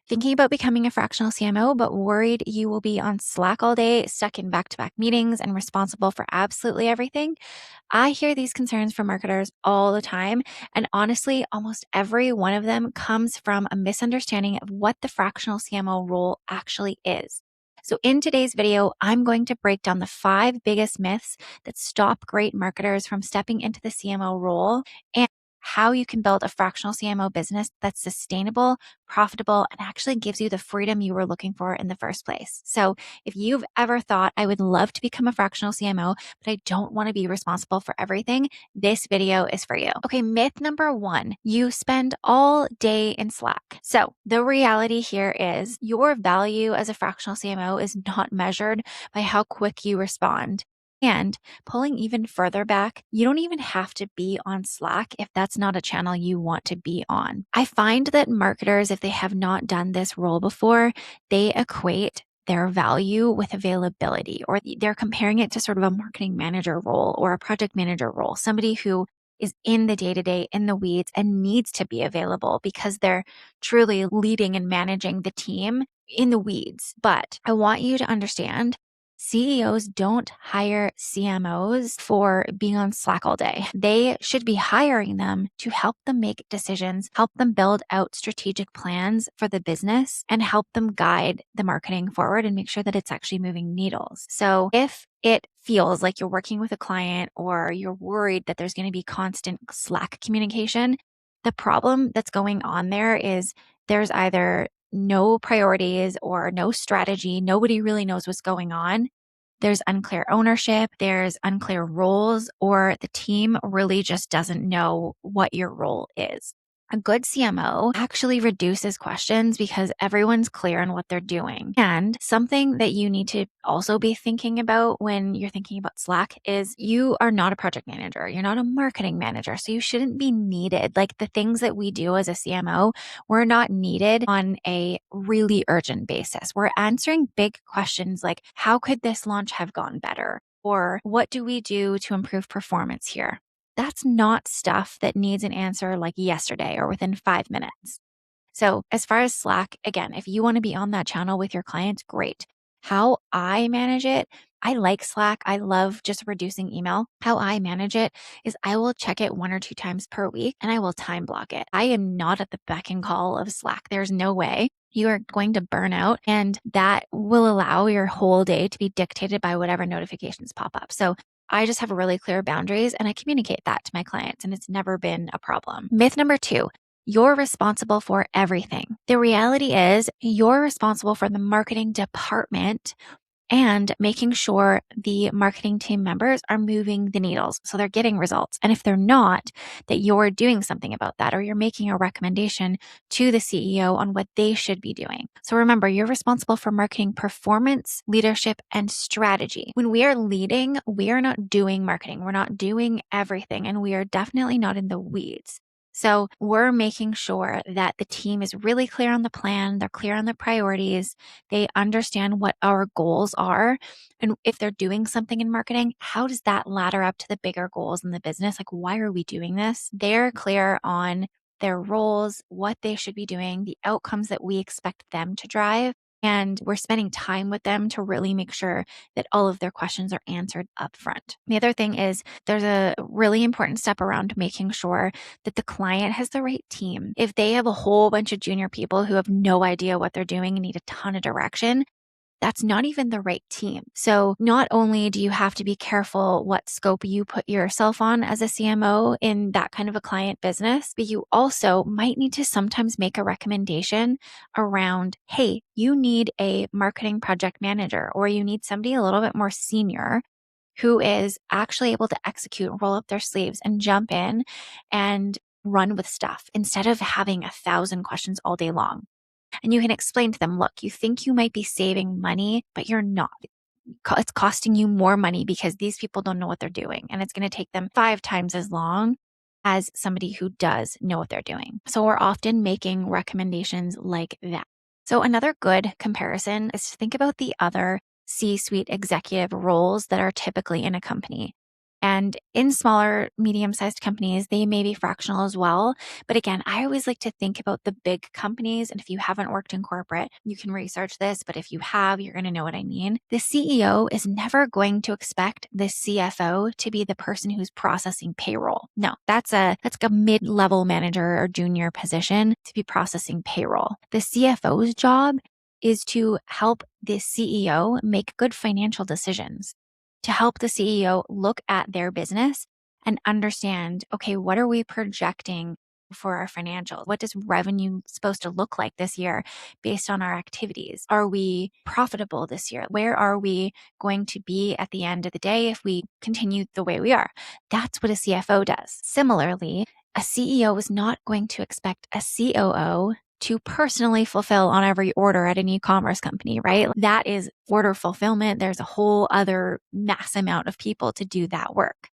Thinking about becoming a fractional CMO, but worried you will be on Slack all day, stuck in back to back meetings, and responsible for absolutely everything? I hear these concerns from marketers all the time. And honestly, almost every one of them comes from a misunderstanding of what the fractional CMO role actually is. So, in today's video, I'm going to break down the 5 biggest myths that stop great marketers from stepping into the CMO role and how you can build a fractional CMO business that's sustainable, profitable, and actually gives you the freedom you were looking for in the first place. So, if you've ever thought, I would love to become a fractional CMO, but I don't want to be responsible for everything, this video is for you. Okay, myth number 1, you spend all day in Slack. So, the reality here is your value as a fractional CMO is not measured by how quick you respond. And pulling even further back, you don't even have to be on Slack if that's not a channel you want to be on. I find that marketers, if they have not done this role before, they equate their value with availability, or they're comparing it to sort of a marketing manager role or a project manager role, somebody who is in the day to day, in the weeds, and needs to be available because they're truly leading and managing the team in the weeds. But I want you to understand, CEOs don't hire CMOs for being on Slack all day. They should be hiring them to help them make decisions, help them build out strategic plans for the business, and help them guide the marketing forward and make sure that it's actually moving needles. So if it feels like you're working with a client or you're worried that there's going to be constant Slack communication, the problem that's going on there is there's either no priorities or no strategy. Nobody really knows what's going on. There's unclear ownership, there's unclear roles, or the team really just doesn't know what your role is. A good CMO actually reduces questions because everyone's clear on what they're doing. And something that you need to also be thinking about when you're thinking about Slack is you are not a project manager. You're not a marketing manager. So you shouldn't be needed. Like the things that we do as a CMO, we're not needed on a really urgent basis. We're answering big questions like, how could this launch have gone better? Or what do we do to improve performance here? That's not stuff that needs an answer like yesterday or within 5 minutes. So, as far as Slack, again, if you want to be on that channel with your clients, great. How I manage it, I like Slack. I love just reducing email. How I manage it is I will check it 1 or 2 times per week and I will time block it. I am not at the beck and call of Slack. There's no way. You are going to burn out, and that will allow your whole day to be dictated by whatever notifications pop up. So, I just have really clear boundaries and I communicate that to my clients, and it's never been a problem. Myth number 2, you're responsible for everything. The reality is you're responsible for the marketing department and making sure the marketing team members are moving the needles. So they're getting results. And if they're not, that you're doing something about that, or you're making a recommendation to the CEO on what they should be doing. So remember, you're responsible for marketing performance, leadership, and strategy. When we are leading, we are not doing marketing. We're not doing everything, and we are definitely not in the weeds. So we're making sure that the team is really clear on the plan, they're clear on the priorities, they understand what our goals are. And if they're doing something in marketing, how does that ladder up to the bigger goals in the business? Like, why are we doing this? They're clear on their roles, what they should be doing, the outcomes that we expect them to drive. And we're spending time with them to really make sure that all of their questions are answered up front. The other thing is there's a really important step around making sure that the client has the right team. If they have a whole bunch of junior people who have no idea what they're doing and need a ton of direction, that's not even the right team. So not only do you have to be careful what scope you put yourself on as a CMO in that kind of a client business, but you also might need to sometimes make a recommendation around, hey, you need a marketing project manager, or you need somebody a little bit more senior who is actually able to execute, roll up their sleeves and jump in and run with stuff instead of having 1,000 questions all day long. And you can explain to them, look, you think you might be saving money, but you're not. It's costing you more money because these people don't know what they're doing. And it's going to take them 5 times as long as somebody who does know what they're doing. So we're often making recommendations like that. So another good comparison is to think about the other C-suite executive roles that are typically in a company. And in smaller, medium-sized companies, they may be fractional as well. But again, I always like to think about the big companies. And if you haven't worked in corporate, you can research this. But if you have, you're going to know what I mean. The CEO is never going to expect the CFO to be the person who's processing payroll. No, that's like a mid-level manager or junior position to be processing payroll. The CFO's job is to help the CEO make good financial decisions, to help the CEO look at their business and understand, okay, what are we projecting for our financials? What does revenue supposed to look like this year based on our activities? Are we profitable this year? Where are we going to be at the end of the day if we continue the way we are? That's what a CFO does. Similarly, a CEO is not going to expect a COO to personally fulfill on every order at an e-commerce company, right? That is order fulfillment. There's a whole other mass amount of people to do that work.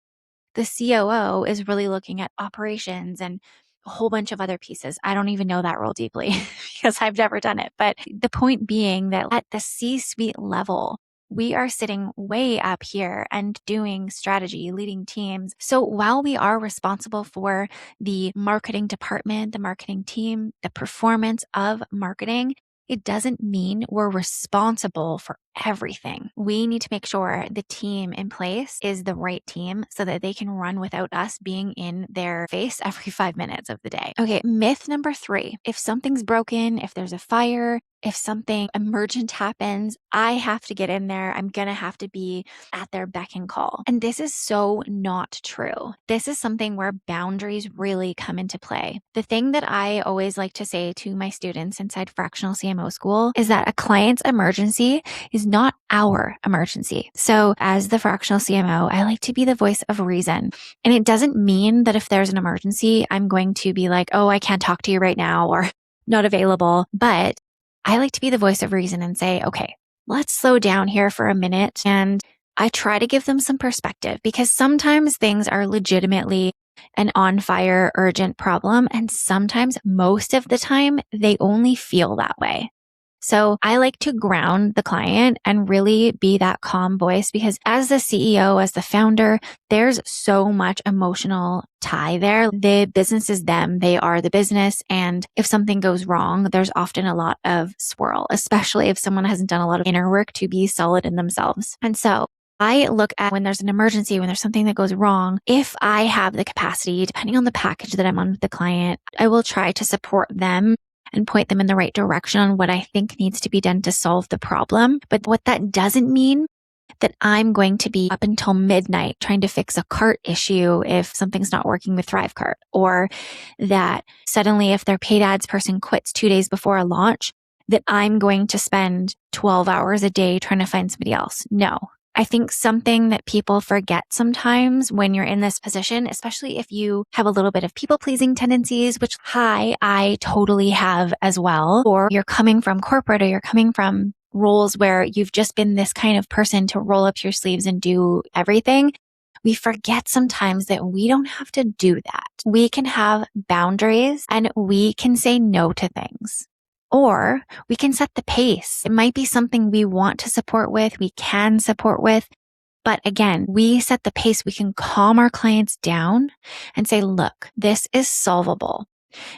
The COO is really looking at operations and a whole bunch of other pieces. I don't even know that role deeply because I've never done it. But the point being that at the C-suite level, we are sitting way up here and doing strategy, leading teams. So while we are responsible for the marketing department, the marketing team, the performance of marketing, it doesn't mean we're responsible for everything. We need to make sure the team in place is the right team so that they can run without us being in their face every 5 minutes of the day. Okay, myth number 3. If something's broken, if there's a fire, if something emergent happens, I have to get in there. I'm going to have to be at their beck and call. And this is so not true. This is something where boundaries really come into play. The thing that I always like to say to my students inside Fractional CMO School is that a client's emergency is not our emergency. So as the Fractional CMO, I like to be the voice of reason. And it doesn't mean that if there's an emergency, I'm going to be like, oh, I can't talk to you right now or not available. But I like to be the voice of reason and say, okay, let's slow down here for a minute. And I try to give them some perspective because sometimes things are legitimately an on fire, urgent problem. And sometimes, most of the time, they only feel that way. So I like to ground the client and really be that calm voice because as the CEO, as the founder, there's so much emotional tie there. The business is them. They are the business. And if something goes wrong, there's often a lot of swirl, especially if someone hasn't done a lot of inner work to be solid in themselves. And so I look at when there's an emergency, when there's something that goes wrong, if I have the capacity, depending on the package that I'm on with the client, I will try to support them and point them in the right direction on what I think needs to be done to solve the problem. But what that doesn't mean that I'm going to be up until midnight trying to fix a cart issue if something's not working with ThriveCart, or that suddenly if their paid ads person quits 2 days before a launch, that I'm going to spend 12 hours a day trying to find somebody else. No. I think something that people forget sometimes when you're in this position, especially if you have a little bit of people-pleasing tendencies, which I totally have as well, or you're coming from corporate or you're coming from roles where you've just been this kind of person to roll up your sleeves and do everything. We forget sometimes that we don't have to do that. We can have boundaries and we can say no to things. Or we can set the pace. It might be something we want to support with, we can support with. But again, we set the pace. We can calm our clients down and say, look, this is solvable.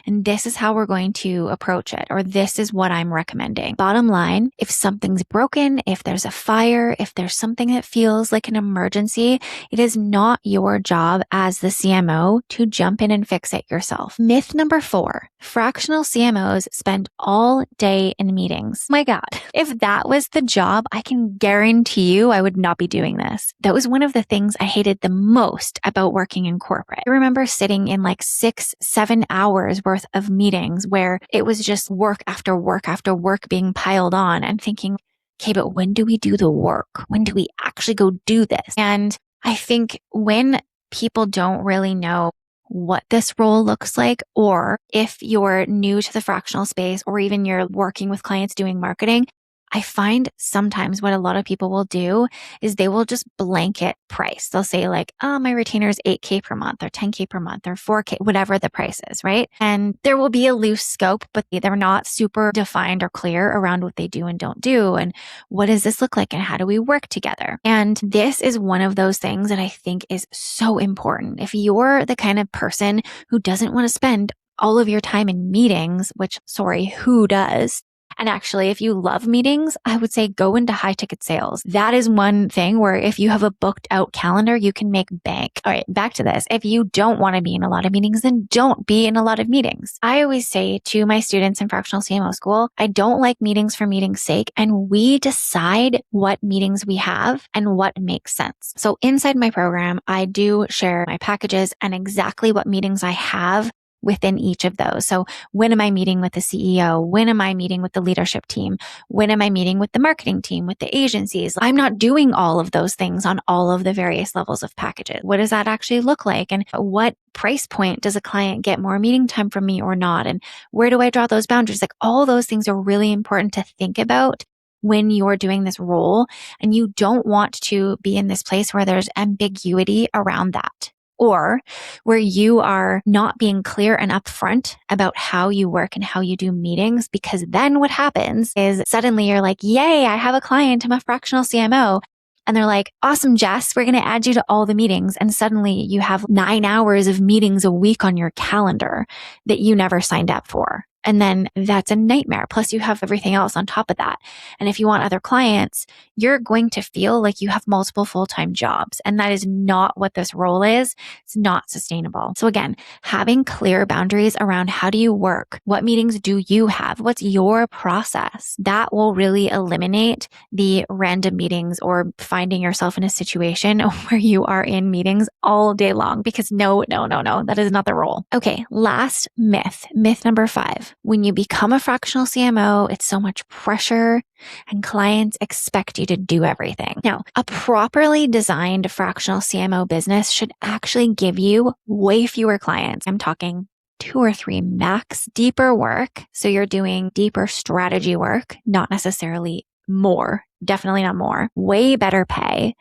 And this is how we're going to approach it, or this is what I'm recommending. Bottom line, if something's broken, if there's a fire, if there's something that feels like an emergency, it is not your job as the CMO to jump in and fix it yourself. Myth number 4, fractional CMOs spend all day in meetings. My God, if that was the job, I can guarantee you I would not be doing this. That was one of the things I hated the most about working in corporate. I remember sitting in like 6-7 hours worth of meetings where it was just work after work after work being piled on and thinking, okay, but when do we do the work? When do we actually go do this? And I think when people don't really know what this role looks like, or if you're new to the fractional space, or even you're working with clients doing marketing, I find sometimes what a lot of people will do is they will just blanket price. They'll say like, oh, my retainer is 8K per month or 10K per month or 4K, whatever the price is, right? And there will be a loose scope, but they're not super defined or clear around what they do and don't do. And what does this look like? And how do we work together? And this is one of those things that I think is so important. If you're the kind of person who doesn't want to spend all of your time in meetings, which, sorry, who does? And actually, if you love meetings, I would say go into high ticket sales. That is one thing where if you have a booked out calendar, you can make bank. All right, back to this. If you don't want to be in a lot of meetings, then don't be in a lot of meetings. I always say to my students in Fractional CMO School, I don't like meetings for meeting's sake. And we decide what meetings we have and what makes sense. So inside my program, I do share my packages and exactly what meetings I have within each of those. So when am I meeting with the CEO? When am I meeting with the leadership team? When am I meeting with the marketing team, with the agencies? I'm not doing all of those things on all of the various levels of packages. What does that actually look like? And what price point does a client get more meeting time from me or not? And where do I draw those boundaries? Like all those things are really important to think about when you're doing this role, and you don't want to be in this place where there's ambiguity around that, or where you are not being clear and upfront about how you work and how you do meetings, because then what happens is suddenly you're like, yay, I have a client, I'm a fractional CMO. And they're like, awesome, Jess, we're going to add you to all the meetings. And suddenly you have 9 hours of meetings a week on your calendar that you never signed up for. And then that's a nightmare. Plus you have everything else on top of that. And if you want other clients, you're going to feel like you have multiple full-time jobs. And that is not what this role is. It's not sustainable. So again, having clear boundaries around how do you work? What meetings do you have? What's your process? That will really eliminate the random meetings or finding yourself in a situation where you are in meetings all day long, because no, that is not the role. Okay, last myth. Myth number 5. When you become a fractional CMO, it's so much pressure and clients expect you to do everything. Now, a properly designed fractional CMO business should actually give you way fewer clients. I'm talking 2 or 3 max, deeper work. So you're doing deeper strategy work, not necessarily more, definitely not more, way better pay,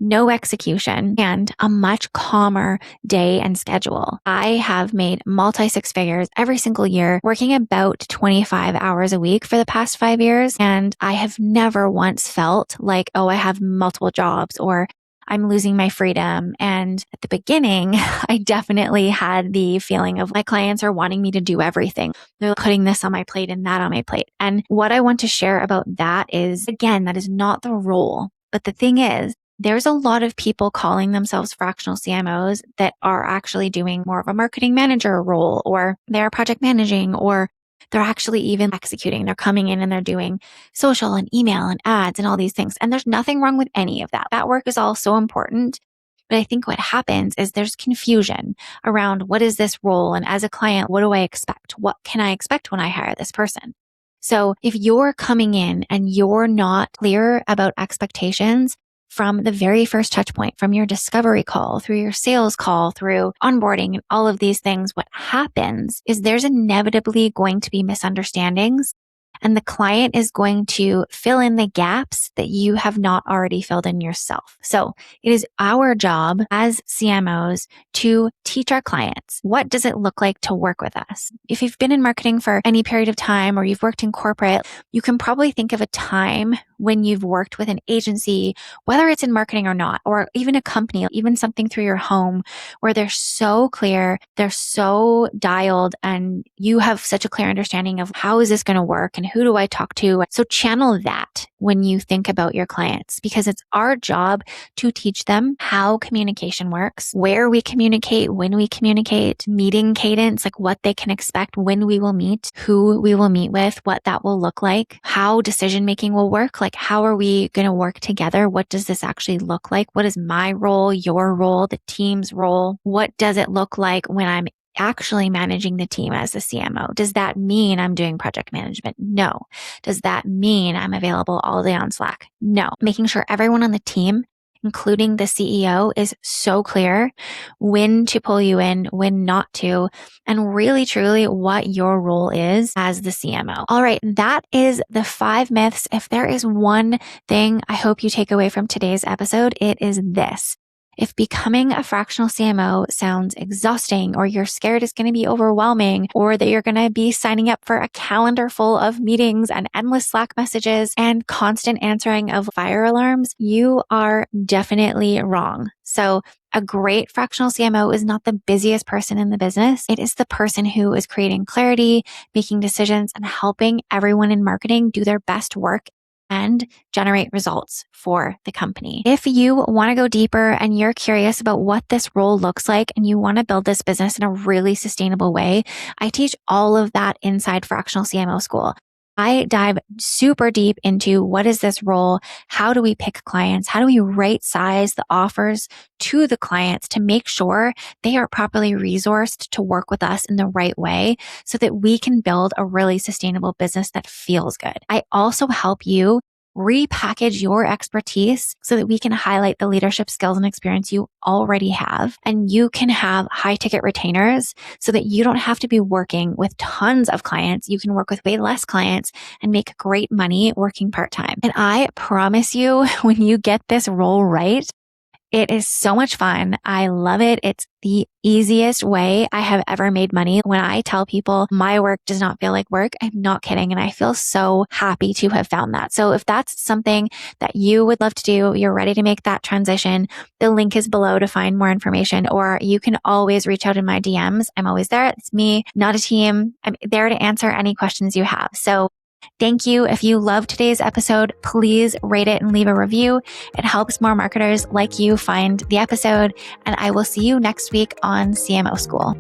no execution, and a much calmer day and schedule. I have made multi-6 figures every single year, working about 25 hours a week for the past 5 years. And I have never once felt like, oh, I have multiple jobs or I'm losing my freedom. And at the beginning, I definitely had the feeling of my clients are wanting me to do everything. They're putting this on my plate and that on my plate. And what I want to share about that is, again, that is not the role. But the thing is, there's a lot of people calling themselves fractional CMOs that are actually doing more of a marketing manager role, or they're project managing, or they're actually even executing. They're coming in and they're doing social and email and ads and all these things. And there's nothing wrong with any of that. That work is all so important. But I think what happens is there's confusion around what is this role? And as a client, what do I expect? What can I expect when I hire this person? So if you're coming in and you're not clear about expectations, from the very first touch point, from your discovery call, through your sales call, through onboarding and all of these things, what happens is there's inevitably going to be misunderstandings, and the client is going to fill in the gaps that you have not already filled in yourself. So it is our job as CMOs to teach our clients, what does it look like to work with us? If you've been in marketing for any period of time, or you've worked in corporate, you can probably think of a time when you've worked with an agency, whether it's in marketing or not, or even a company, even something through your home, where they're so clear, they're so dialed, and you have such a clear understanding of how is this going to work and who do I talk to? So channel that when you think about your clients, because it's our job to teach them how communication works, where we communicate, when we communicate, meeting cadence, like what they can expect when we will meet, who we will meet with, what that will look like, how decision-making will work, like how are we going to work together? What does this actually look like? What is my role, your role, the team's role? What does it look like when I'm actually managing the team as a CMO? Does that mean I'm doing project management? No. Does that mean I'm available all day on Slack? No. Making sure everyone on the team including the CEO, is so clear when to pull you in, when not to, and really truly what your role is as the CMO. All right, that is the 5 myths. If there is one thing I hope you take away from today's episode, it is this. If becoming a fractional CMO sounds exhausting, or you're scared it's going to be overwhelming, or that you're going to be signing up for a calendar full of meetings and endless Slack messages and constant answering of fire alarms, you are definitely wrong. So a great fractional CMO is not the busiest person in the business. It is the person who is creating clarity, making decisions, and helping everyone in marketing do their best work and generate results for the company. If you want to go deeper and you're curious about what this role looks like and you want to build this business in a really sustainable way, I teach all of that inside Fractional CMO School. I dive super deep into what is this role? How do we pick clients? How do we right size the offers to the clients to make sure they are properly resourced to work with us in the right way so that we can build a really sustainable business that feels good. I also help you repackage your expertise so that we can highlight the leadership skills and experience you already have, and you can have high ticket retainers so that you don't have to be working with tons of clients. You can work with way less clients and make great money working part-time. And I promise you, when you get this role right, it is so much fun. I love it. It's the easiest way I have ever made money. When I tell people my work does not feel like work, I'm not kidding. And I feel so happy to have found that. So if that's something that you would love to do, you're ready to make that transition, the link is below to find more information, or you can always reach out in my DMs. I'm always there. It's me, not a team. I'm there to answer any questions you have. So thank you. If you loved today's episode, please rate it and leave a review. It helps more marketers like you find the episode, and I will see you next week on CMO School.